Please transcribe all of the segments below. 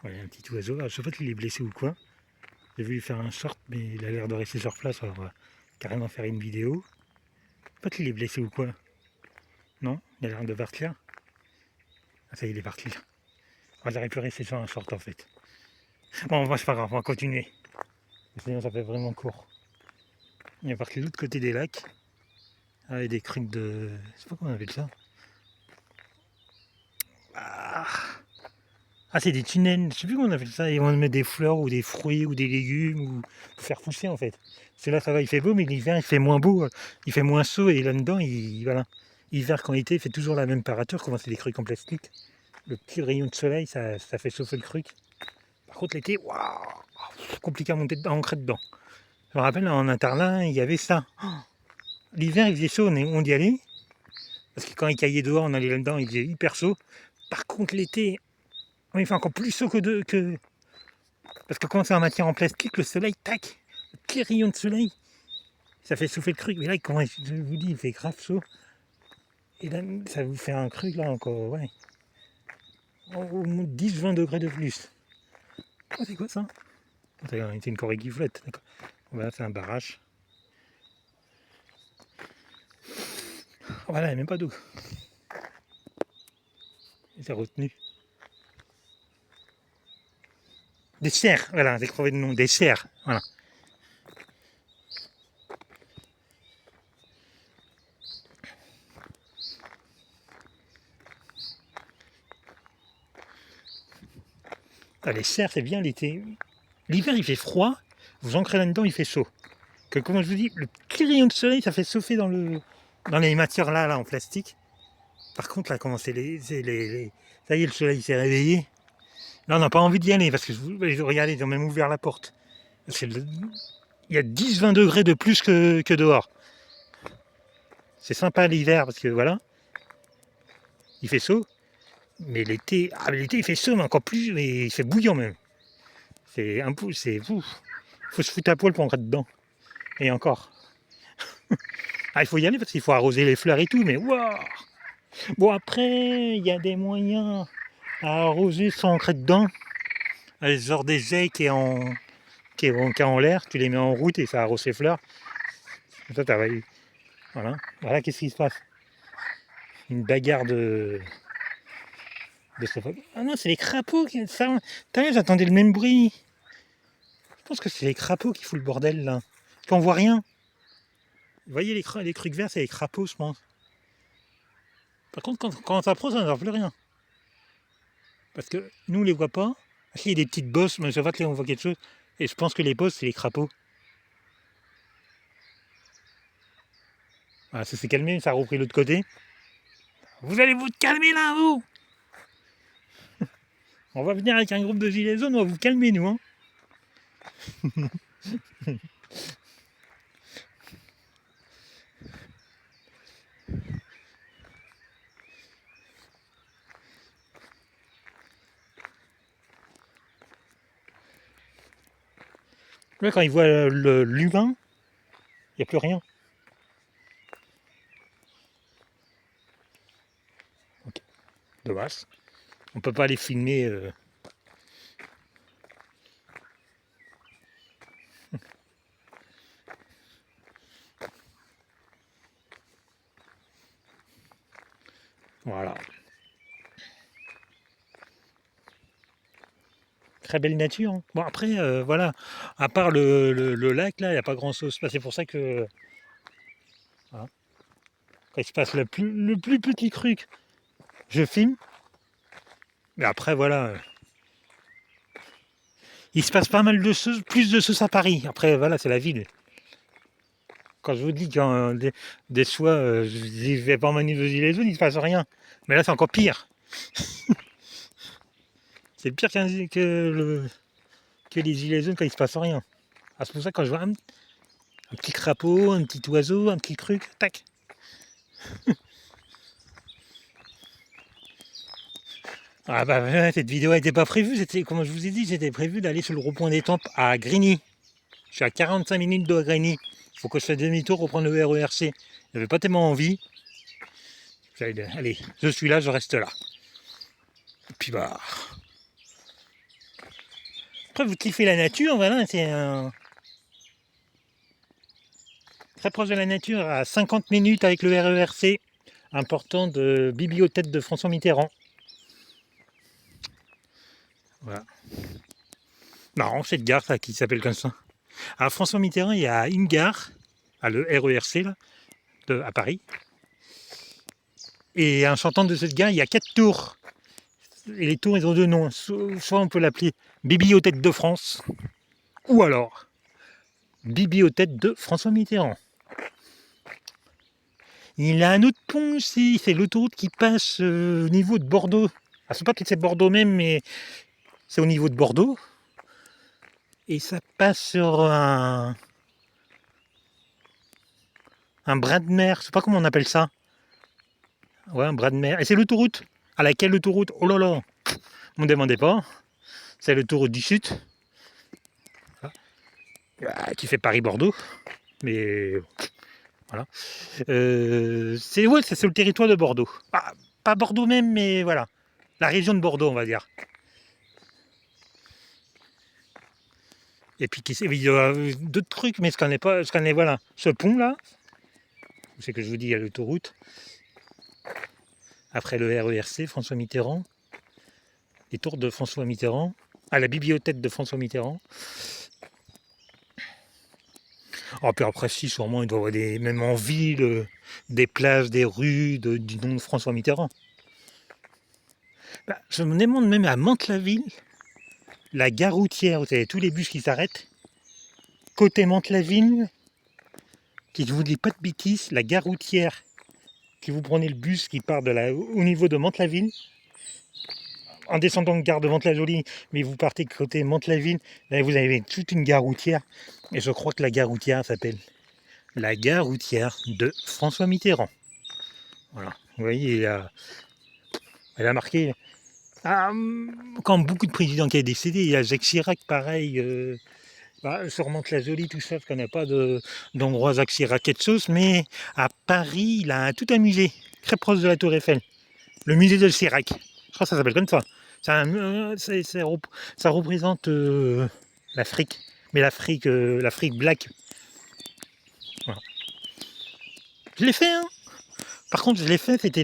Ouais, un petit oiseau. Alors, je sais pas s'il est blessé ou quoi. J'ai vu lui faire un short, mais il a l'air de rester sur place. Alors, carrément faire une vidéo. Je sais pas s'il est blessé ou quoi. Non, il a l'air de partir. Ah, ça y est, il est parti. Ah, j'aurais pu rester sur un short en fait. Bon, moi, c'est pas grave, on va continuer. Sinon, ça fait vraiment court. Il est parti de l'autre côté des lacs. Ah, et des criques de. Je sais pas comment on appelle ça. Ah, c'est des tunnels. Je sais plus comment on appelle ça. Ils vont mettre des fleurs ou des fruits ou des légumes ou pour faire pousser en fait. C'est là, ça va, il fait beau, mais l'hiver, il fait moins beau. Il fait moins chaud et là-dedans, voilà. Hiver, quand été, il fait toujours la même température. Comment c'est des criques en plastique. Le petit rayon de soleil, ça fait chauffer le cric. Par contre, l'été, waouh, compliqué à monter dedans, à ancrer dedans. Je me rappelle, en internat, il y avait ça. L'hiver, il faisait chaud, on y allait. Parce que quand il caillait dehors, on allait là-dedans, il faisait hyper chaud. Par contre, l'été, il fait encore plus chaud que. Parce que quand c'est en matière en plastique, le soleil, tac, le petit rayon de soleil, ça fait souffler le truc. Mais là, comment je vous dis, il fait grave chaud. Et là, ça vous fait un truc là encore, ouais. Au moins 10-20 degrés de plus. Oh, c'est quoi ça? C'est une corée qui flotte, d'accord. Voilà, c'est un barrage. Voilà, il n'y a même pas d'eau. C'est retenu. Des cerfs, voilà, j'ai trouvé le nom, des cerfs, voilà. Ah, les cerfs, c'est bien l'été. L'hiver, il fait froid, vous ancrez là-dedans, il fait chaud. Que, comment je vous dis, le petit rayon de soleil, ça fait chauffer dans les matières là, en plastique. Par contre, là, comment ça y est, le soleil s'est réveillé. Là, on n'a pas envie d'y aller parce que regardez, ils ont même ouvert la porte. Il y a 10-20 degrés de plus que dehors. C'est sympa l'hiver parce que voilà, il fait chaud. Mais l'été, l'été il fait chaud, mais encore plus, mais il fait bouillant même. C'est un peu, c'est fou. Faut se foutre à poil pour entrer dedans. Et encore. Ah, il faut y aller parce qu'il faut arroser les fleurs et tout, mais waouh. Bon, après, il y a des moyens à arroser sans entrer dedans. Genre des jets qui est en l'air, tu les mets en route et ça arrose les fleurs. Ça, voilà. Voilà, qu'est-ce qui se passe? Une bagarre de ce. Ah non, c'est les crapauds qui. J'attendais le même bruit. Je pense que c'est les crapauds qui foutent le bordel là. Qu'on voit rien. Vous voyez les trucs verts, c'est les crapauds, je pense. Par contre, quand on s'approche, on ne voit plus rien. Parce que nous, on les voit pas. Il y a des petites bosses, mais je vois que là, on voit quelque chose. Et je pense que les bosses, c'est les crapauds. Voilà, ça s'est calmé, ça a repris l'autre côté. Vous allez vous calmer là, vous! On va venir avec un groupe de gilets jaunes, on va vous calmer, nous. Hein. Là, quand ils voient l'humain, il n'y a plus rien. Okay. Dommage. On peut pas aller filmer. Voilà. Très belle nature. Hein. Bon, après, voilà. À part le lac, là, il n'y a pas grand-chose. C'est pour ça que. Voilà. Quand il se passe le plus petit truc, je filme. Mais après, voilà. Il se passe pas mal de choses, plus de choses à Paris. Après, voilà, c'est la ville. Quand je vous dis quand des fois, je vais pas en manif de gilets jaunes, il se passe rien. Mais là, c'est encore pire. C'est pire que les gilets jaunes quand il se passe rien. Ah, c'est pour ça que quand je vois un petit crapaud, un petit oiseau, un petit truc, tac. Ah bah ouais, cette vidéo n'était pas prévue, comme je vous ai dit, c'était prévu d'aller sur le rond-point des Tempes à Grigny. Je suis à 45 minutes de Grigny. Il faut que je fasse demi-tour pour prendre le RERC. J'avais pas tellement envie. Allez, je suis là, je reste là. Et puis bah. Après, vous kiffez la nature, voilà, c'est très proche de la nature, à 50 minutes avec le RERC, important de bibliothèque de François Mitterrand. Voilà. Marrant, cette gare, ça, qui s'appelle comme ça. À François Mitterrand, il y a une gare, le RERC, là, à Paris. Et en sortant de cette gare, il y a 4 tours. Et les tours, ils ont 2 noms. Soit on peut l'appeler Bibliothèque de France, ou alors Bibliothèque de François Mitterrand. Il a un autre pont aussi, c'est l'autoroute qui passe au niveau de Bordeaux. Ah, c'est pas que c'est Bordeaux même, mais c'est au niveau de Bordeaux. Et ça passe sur un bras de mer, je sais pas comment on appelle ça. Ouais, un bras de mer. Et c'est l'autoroute. À laquelle autoroute? Oh là là, ne me demandez pas. C'est l'autoroute du Sud. Qui fait Paris-Bordeaux. Mais voilà. C'est sur le territoire de Bordeaux. Pas Bordeaux même, mais voilà. La région de Bordeaux, on va dire. Et puis il y a d'autres trucs, mais je connais pas. Je connais, voilà, ce pont-là. C'est que je vous dis, il y a l'autoroute. Après le RERC, François Mitterrand. Les tours de François Mitterrand. À la bibliothèque de François Mitterrand. Puis après, si, sûrement, il doit y avoir même en ville, des plages, des rues du nom de François Mitterrand. Je me demande même à Mantes-la-Ville, la gare routière, vous savez, tous les bus qui s'arrêtent. Côté Mantes-la-Ville, qui ne vous dit pas de bêtises, la gare routière, qui vous prenez le bus qui part au niveau de Mantes-la-Ville, en descendant de gare de Mantes-la-Jolie, mais vous partez côté Mantes-la-Ville, là vous avez toute une gare routière, et je crois que la gare routière s'appelle la gare routière de François Mitterrand. Voilà, vous voyez, elle a marqué. Quand beaucoup de présidents qui sont décédés, il y a Jacques Chirac, pareil, sur Mantes-la-Jolie, tout ça, je ne connais pas d'endroit Jacques Chirac quelque chose, mais à Paris, il a tout un musée, très proche de la Tour Eiffel, le musée de Chirac. Je crois que ça s'appelle comme ça. Ça représente l'Afrique, mais l'Afrique black. Voilà. Je l'ai fait, hein. Par contre, je l'ai fait, c'était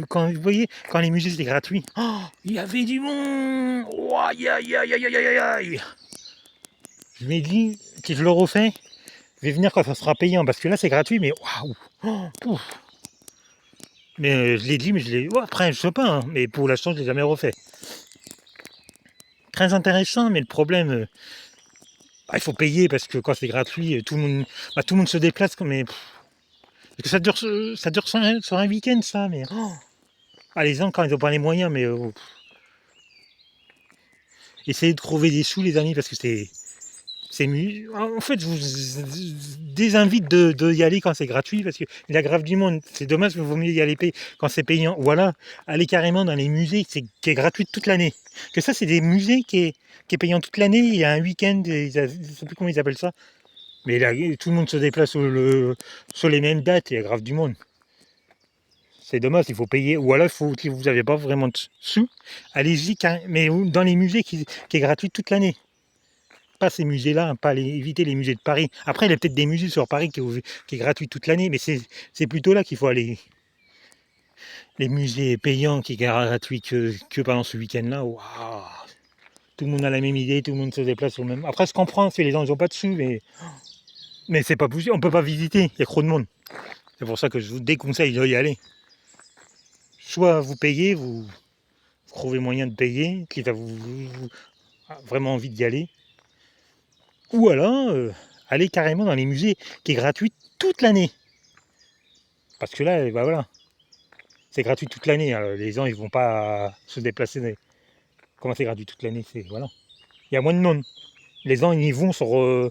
quand vous voyez, quand les musées étaient gratuits. Oh, il y avait du monde. Oh, aïe, aïe, aïe, aïe, aïe, aïe. Je m'ai dit, si je le refais, je vais venir quand ça sera payant, parce que là c'est gratuit, mais waouh. Oh, mais je l'ai dit, mais je l'ai. Après, je sais pas, hein, mais pour l'instant, je l'ai jamais refait. Très intéressant, mais le problème, il faut payer parce que quand c'est gratuit, tout le monde se déplace, mais parce que ça dure sur un week-end, ça, mais les gens quand ils n'ont pas les moyens, mais essayez de trouver des sous, les amis, parce que c'est mieux. En fait, je vous désinvite d'y aller quand c'est gratuit, parce qu'il y a grave du monde. C'est dommage, mais il vaut mieux y aller quand c'est payant. Voilà, aller carrément dans les musées qui est gratuit toute l'année. Que ça, c'est des musées qui est payant toute l'année. Il y a un week-end, je ne sais plus comment ils appellent ça. Mais là, tout le monde se déplace sur les mêmes dates, il y a grave du monde. C'est dommage, il faut payer. Ou alors, si vous n'avez pas vraiment de sous, allez-y, mais dans les musées qui est gratuit toute l'année. Pas ces musées-là, éviter les musées de Paris. Après, il y a peut-être des musées sur Paris qui est gratuit toute l'année, mais c'est plutôt là qu'il faut aller. Les musées payants qui est gratuits que pendant ce week-end-là, waouh, tout le monde a la même idée, tout le monde se déplace au même. Après, je comprends, c'est les gens n'ont pas de sous, mais c'est pas possible, on peut pas visiter, il y a trop de monde. C'est pour ça que je vous déconseille d'y aller. Soit vous payez, vous trouvez moyen de payer, qui va vous vraiment envie d'y aller. Ou alors, aller carrément dans les musées qui est gratuit toute l'année. Parce que là, voilà, c'est gratuit toute l'année. Hein. Les gens, ils vont pas se déplacer. Comment c'est gratuit toute l'année? Voilà. Il y a moins de monde. Les gens, ils y vont sur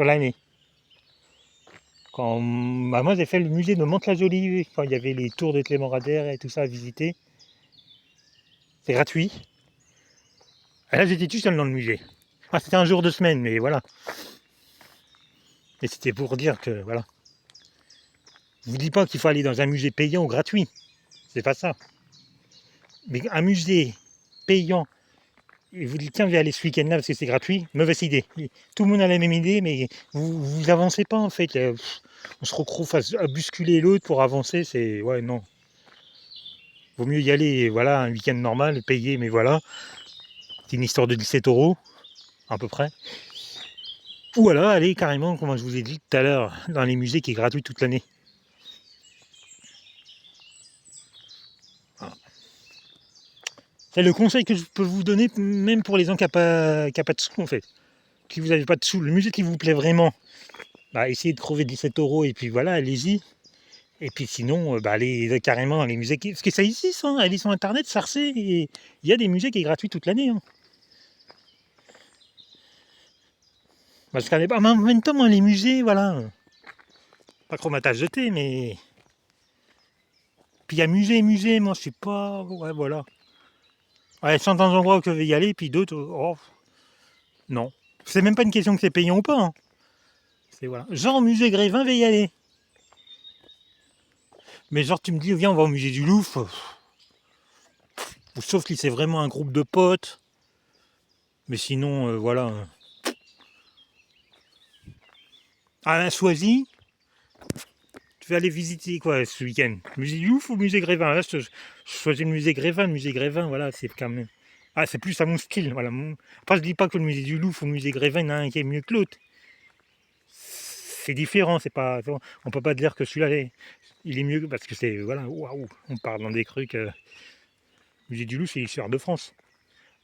l'année. Moi, j'ai fait le musée de Mantes-la-Jolie, quand il y avait les tours de Clément Rader et tout ça à visiter. C'est gratuit. Et là, j'étais tout seul dans le musée. C'était un jour de semaine, mais voilà. Et c'était pour dire que, voilà. Je vous dis pas qu'il faut aller dans un musée payant ou gratuit. C'est pas ça. Mais un musée payant et vous dites tiens, je vais aller ce week-end-là parce que c'est gratuit, mauvaise idée. Tout le monde a la même idée, mais vous avancez pas en fait. On se retrouve à bousculer l'autre pour avancer, c'est ouais non. Vaut mieux y aller, voilà, un week-end normal, payer, mais voilà. C'est une histoire de 17 € à peu près. Ou alors aller carrément, comme je vous ai dit tout à l'heure, dans les musées qui est gratuit toute l'année. Voilà. C'est le conseil que je peux vous donner, même pour les gens qui n'ont pas de sous en fait. Si vous n'avez pas de sous, le musée qui vous plaît vraiment, bah, essayez de crever 17 € et puis voilà, allez-y. Et puis sinon, bah, allez carrément dans les musées parce que ça existe, hein, allez sur internet, cherchez, et il y a des musées qui sont gratuits toute l'année. Hein. Parce qu'en même temps, moi, les musées, voilà, pas trop ma tasse de thé, mais. Puis il y a musée, moi je sais pas, ouais voilà. Ouais, certains endroits où je vais y aller, puis d'autres, oh, non. C'est même pas une question que c'est payant ou pas. Hein. C'est voilà. Genre musée Grévin, vais y aller. Mais genre tu me dis, viens, on va au musée du Louvre. Sauf si c'est vraiment un groupe de potes. Mais sinon, voilà. À Soisy, tu vas aller visiter quoi ce week-end? Musée du Louvre ou musée Grévin? Là, je choisis le musée Grévin. Le musée Grévin, voilà, c'est quand même. Ah, c'est plus à mon style. Voilà. Après, je dis pas que le musée du Louvre ou le musée Grévin, il y en a un qui est mieux que l'autre. C'est différent, c'est pas. On peut pas dire que celui-là il est mieux parce que c'est. Voilà, waouh, on parle dans des trucs. Musée du Louvre, c'est l'histoire de France.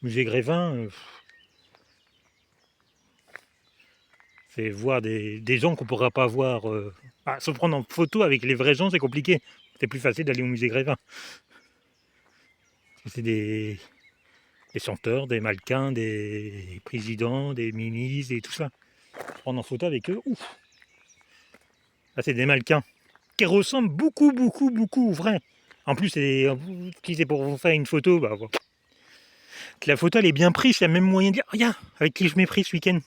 Musée Grévin, c'est voir des gens qu'on ne pourra pas voir. Se prendre en photo avec les vrais gens, c'est compliqué. C'est plus facile d'aller au musée Grévin. C'est des chanteurs, des mannequins, des présidents, des ministres et tout ça. Se prendre en photo avec eux, ouf. Là, c'est des mannequins qui ressemblent beaucoup aux vrais. En plus, si c'est pour vous faire une photo, bah, que la photo elle est bien prise, il y a même moyen de dire, regarde, avec qui je m'ai pris ce week-end.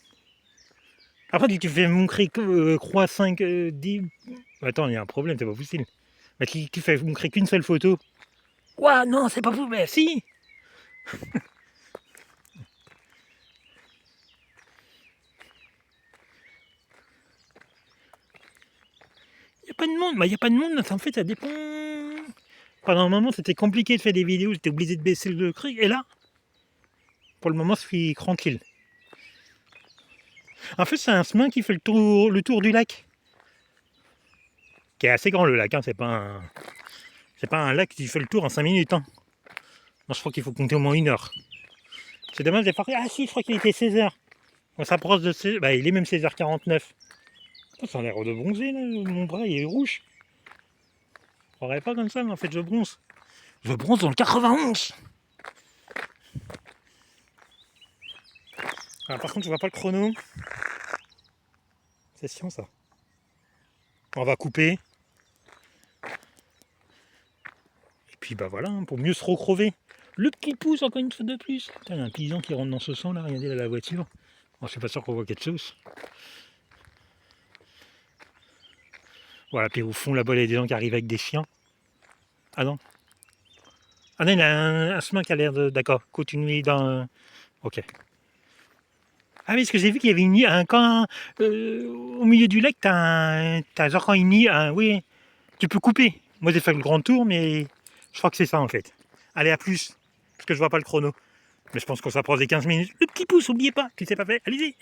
Après, si tu fais montrer croix 5, 10. Attends, il y a un problème, c'est pas possible. Mais si tu fais montrer qu'une seule photo. Ouah, non, c'est pas possible, mais si. Il n'y a pas de monde, il n'y a pas de monde, en fait, ça dépend. Pendant un moment, c'était compliqué de faire des vidéos, j'étais obligé de baisser le cri, et là, pour le moment, c'est tranquille. En fait, c'est un chemin qui fait le tour du lac. Qui est assez grand, le lac, hein, c'est pas un lac qui fait le tour en 5 minutes. Hein. Non, je crois qu'il faut compter au moins 1 heure. C'est dommage, j'ai pas. Ah si, je crois qu'il était 16h. On s'approche de 16h. Bah, il est même 16h49. Ça a l'air de bronzer, là. Mon bras, il est rouge. Je croirais pas comme ça, mais en fait, je bronze. Je bronze dans le 91. Alors, par contre, je vois pas le chrono. C'est chiant, ça. On va couper. Et puis, bah voilà, pour mieux se recrover. Le petit pouce, encore une fois de plus. Putain, il y a un paysan qui rentre dans ce sang, là. Regardez, là, la voiture. Bon, je suis pas sûr qu'on voit quelque chose. Voilà, puis au fond, là-bas, il y a des gens qui arrivent avec des chiens. Ah non. Ah non, il y a un chemin qui a l'air de. D'accord, continuer dans. Ok. Ah oui, parce que j'ai vu qu'il y avait un camp au milieu du lac, t'as genre quand une île, oui, tu peux couper. Moi j'ai fait le grand tour, mais je crois que c'est ça en fait. Allez, à plus, parce que je vois pas le chrono. Mais je pense qu'on s'approche des 15 minutes. Le petit pouce, n'oubliez pas, tu sais pas fait, allez-y.